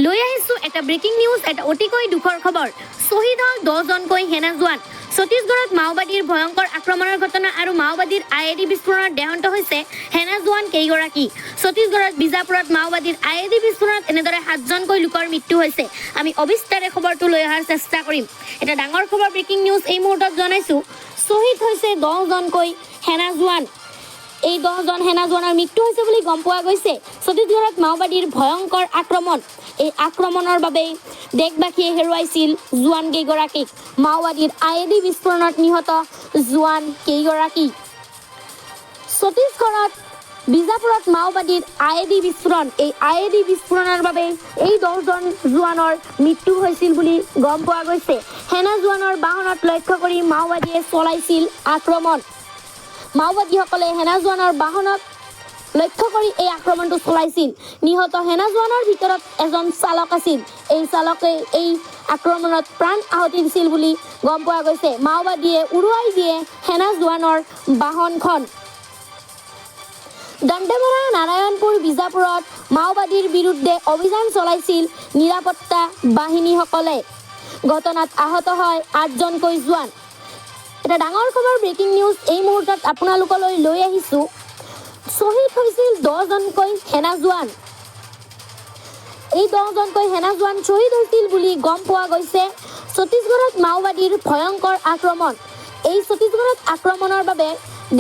লৈ আহিছোঁ এটা ব্ৰেকিং নিউজ, এটা অতিকৈ দুখৰ খবৰ। শ্বহীদ হ'ল 10জনকৈ সেনা জোৱান। ছত্তীশগড়ত মাওবাদীৰ ভয়ংকৰ আক্ৰমণৰ ঘটনা আৰু মাওবাদীৰ IED বিস্ফোৰণত দেহান্ত হৈছে সেনা জোৱান কেইগৰাকী। ছত্তীশগড়ত বিজাপুৰত মাওবাদীৰ IED বিস্ফোৰণত এনেদৰে 7জনকৈ লোকৰ মৃত্যু হৈছে। আমি অবিস্তাৰে খবৰটো লৈ অহাৰ চেষ্টা কৰিম। এটা ডাঙৰ খবৰ, ব্ৰেকিং নিউজ এই মুহূৰ্তত জনাইছোঁ। শ্বহীদ হৈছে 10জনকৈ সেনা জোৱান। এই 10জন সেনা জোৱানৰ মৃত্যু হৈছে বুলি গম পোৱা গৈছে। ছত্তীশগড়ত মাওবাদীৰ ভয়ংকৰ আক্ৰমণ। এই আক্ৰমণৰ বাবে দেশবাসীয়ে হেৰুৱাইছিল জোৱান কেইগৰাকীক। মাওবাদীৰ IED বিস্ফোৰণত নিহত জোৱান কেইগৰাকী। ছত্তীশগড়ত বিজাপুৰত মাওবাদীৰ IED বিস্ফোৰণ। এই IED বিস্ফোৰণৰ বাবে এই 10জন জোৱানৰ মৃত্যু হৈছিল বুলি গম পোৱা গৈছে। সেনা জোৱানৰ বাহনত লক্ষ্য কৰি মাওবাদীয়ে চলাইছিল আক্ৰমণ। মাওবাদীসকলে সেনা জোৱানৰ বাহনত লক্ষ্য কৰি এই আক্ৰমণটো চলাইছিল। নিহত সেনা জোৱানৰ ভিতৰত এজন চালক আছিল। এই চালকে এই আক্ৰমণত প্ৰাণ আহুতি দিছিল বুলি গম পোৱা গৈছে। মাওবাদীয়ে উৰুৱাই দিয়ে সেনা জোৱানৰ বাহনখন। দান্তেৱাৰা, নাৰায়ণপুৰ, বিজাপুৰত মাওবাদীৰ বিৰুদ্ধে অভিযান চলাইছিল নিৰাপত্তা বাহিনীসকলে। ঘটনাত আহত হয় 8জনকৈ জোৱান। এটা ডাঙৰ খবৰ, ব্ৰেকিং নিউজ এই মুহূৰ্তত আপোনালোকলৈ লৈ আহিছোঁ। শ্বহীদ হৈছিল 10জনকৈ সেনা জোৱান। এই 10জনকৈ সেনা জোৱান শ্বহীদ হৈছিল বুলি গম পোৱা গৈছে। ছত্তীশগড়ত মাওবাদীৰ ভয়ংকৰ আক্ৰমণ। এই ছত্তীশগড়ত আক্ৰমণৰ বাবে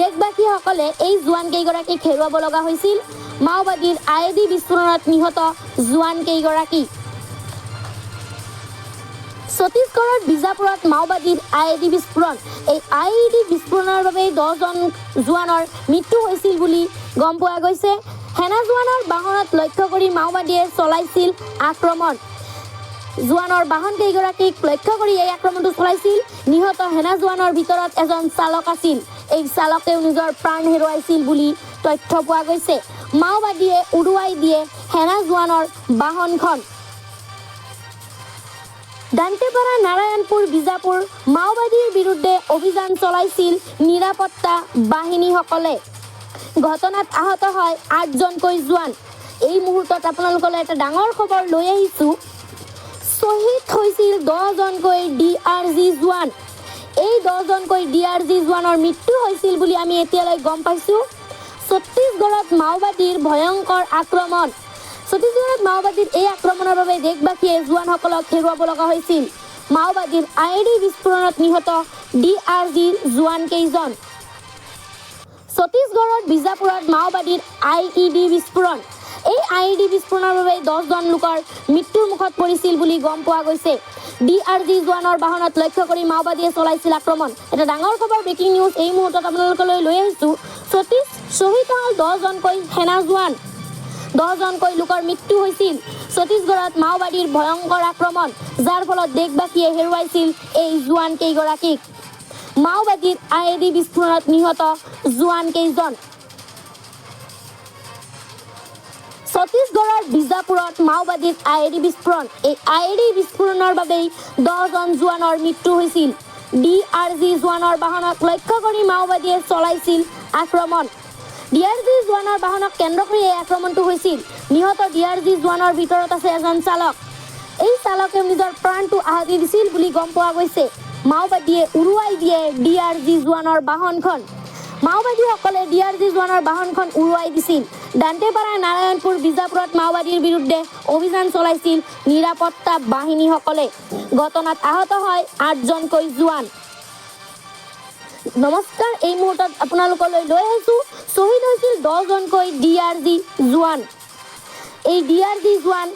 দেশবাসীসকলে এই জোৱান কেইগৰাকীক হেৰুৱাব লগা হৈছিল। মাওবাদীৰ IED বিস্ফোৰণত নিহত জোৱান কেইগৰাকী। ছত্তীশগড়ত বিজাপুৰত মাওবাদীৰ IED বিস্ফোৰণ। এই IED বিস্ফোৰণৰ বাবে 10জন জোৱানৰ মৃত্যু হৈছিল বুলি গম পোৱা গৈছে। সেনা জোৱানৰ বাহনত লক্ষ্য কৰি মাওবাদীয়ে চলাইছিল আক্ৰমণ। জোৱানৰ বাহন কেইগৰাকীক লক্ষ্য কৰি এই আক্ৰমণটো চলাইছিল। নিহত সেনা জোৱানৰ ভিতৰত এজন চালক আছিল। এই চালকেও নিজৰ প্ৰাণ হেৰুৱাইছিল বুলি তথ্য পোৱা গৈছে। মাওবাদীয়ে উৰুৱাই দিয়ে সেনা জোৱানৰ বাহনখন। দান্তেৱাৰা, নাৰায়ণপুৰ, বিজাপুৰ মাওবাদীৰ বিৰুদ্ধে অভিযান চলাইছিল নিৰাপত্তা বাহিনীসকলে। ঘটনাত আহত হয় 8জনকৈ জোৱান। এই মুহূৰ্তত আপোনালোকলৈ এটা ডাঙৰ খবৰ লৈ আহিছোঁ। শ্বহীদ হৈছিল 10জনকৈ DRG জোৱান। এই 10জনকৈ DRG জোৱানৰ মৃত্যু হৈছিল বুলি আমি এতিয়ালৈ গম পাইছোঁ। ছত্তীশগড়ত মাওবাদীৰ ভয়ংকৰ আক্ৰমণ। ছত্তীশগড়ত মাওবাদীৰ এই আক্ৰমণৰ বাবে দেশবাসীয়ে জোৱানসকলক হেৰুৱাব লগা হৈছিল। মাওবাদীৰ IED বিস্ফোৰণত নিহত DRG জোৱান কেইজন। ছত্তীশগড়ত বিজাপুৰত মাওবাদীৰ IED বিস্ফোৰণ। এই IED বিস্ফোৰণৰ বাবে 10জন লোকৰ মৃত্যুৰ মুখত পৰিছিল বুলি গম পোৱা গৈছে। DRG জোৱানৰ বাহনত লক্ষ্য কৰি মাওবাদীয়ে চলাইছিল আক্ৰমণ। এটা ডাঙৰ খবৰ, ব্ৰেকিং নিউজ এই মুহূৰ্তত আপোনালোকলৈ লৈ আহিছোঁ। শ্বহীদ হ'ল 10জনকৈ সেনা জোৱান। 10জনকৈ লোকৰ মৃত্যু হৈছিল। ছত্তীশগড়ত মাওবাদীৰ ভয়ংকৰ আক্ৰমণ, যাৰ ফলত দেশবাসীয়ে হেৰুৱাইছিল এই জোৱান কেইগৰাকীক। মাওবাদীৰ IED বিস্ফোৰণত নিহত জোৱান কেইজন। ছত্তীশগড়ৰ বিজাপুৰত মাওবাদীৰ IED বিস্ফোৰণ। এই IED বিস্ফোৰণৰ বাবেই 10জন জোৱানৰ মৃত্যু হৈছিল। DRG জোৱানৰ বাহনক লক্ষ্য কৰি মাওবাদীয়ে চলাইছিল আক্ৰমণ। DRG জোৱানৰ বাহনক কেন্দ্ৰ কৰি এই আক্ৰমণটো হৈছিল। নিহত DRG জোৱানৰ ভিতৰত আছে এজন চালক। এই চালকেও নিজৰ প্ৰাণটো আহুতি দিছিল বুলি গম পোৱা গৈছে। মাওবাদীয়ে উৰুৱাই দিয়ে DRG জোৱানৰ বাহনখন। মাওবাদীসকলে DRG জোৱানৰ বাহনখন উৰুৱাই দিছিল। দান্তেৱাৰা, নাৰায়ণপুৰ, বিজাপুৰত মাওবাদীৰ বিৰুদ্ধে অভিযান চলাইছিল নিৰাপত্তা বাহিনীসকলে। ঘটনাত আহত হয় 8জনকৈ জোৱান। নমস্কাৰ, এই মুহূৰ্তত আপোনালোকলৈ লৈ আহিছোঁ। শ্বহীদ হৈছিল 10জনকৈ DRG জোৱান। এই DRG জোৱান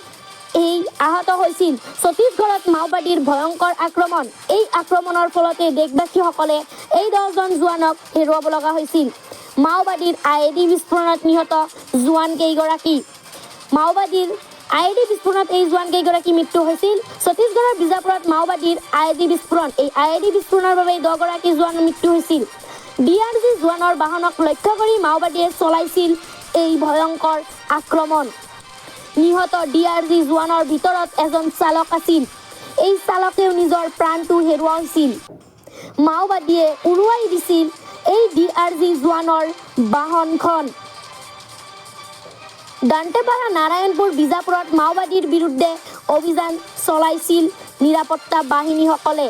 আহত হৈছিল ছত্তীশগড়ত মাওবাদীৰ ভয়ংকৰ আক্ৰমণ। এই আক্ৰমণৰ ফলতে দেশবাসীসকলে এই 10জন জোৱানক হেৰুৱাব লগা হৈছিল। মাওবাদীৰ IED বিস্ফোৰণত নিহত জোৱান কেইগৰাকী। মাওবাদীৰ IED বিস্ফোৰণত এই জোৱান কেইগৰাকী মৃত্যু হৈছিল। ছত্তীশগড়ৰ বিজাপুৰত মাওবাদীৰ IED বিস্ফোৰণ। এই IED বিস্ফোৰণৰ বাবে 10গৰাকী জোৱানৰ মৃত্যু হৈছিল। DRG জোৱানৰ বাহনক লক্ষ্য কৰি মাওবাদীয়ে চলাইছিল এই ভয়ংকৰ আক্ৰমণ। নিহত DRG জোৱানৰ ভিতৰত এজন চালক আছিল। এই চালকেও নিজৰ প্ৰাণটো হেৰুৱাইছিল। মাওবাদীয়ে উৰুৱাই দিছিল এই DRG জোৱানৰ বাহনখন। দান্তেৱাৰা, নাৰায়ণপুৰ, বিজাপুৰত মাওবাদীৰ বিৰুদ্ধে অভিযান চলাইছিল নিৰাপত্তা বাহিনীসকলে।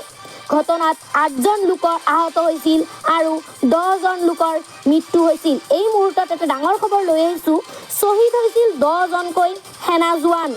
ঘটনাত 8জন লোকৰ আহত হৈছিল আৰু 10জন লোকৰ মৃত্যু হৈছিল। এই মুহূৰ্তত এটা ডাঙৰ খবৰ লৈ আহিছোঁ, শ্বহীদ হৈছিল 10জনকৈ সেনা জোৱান।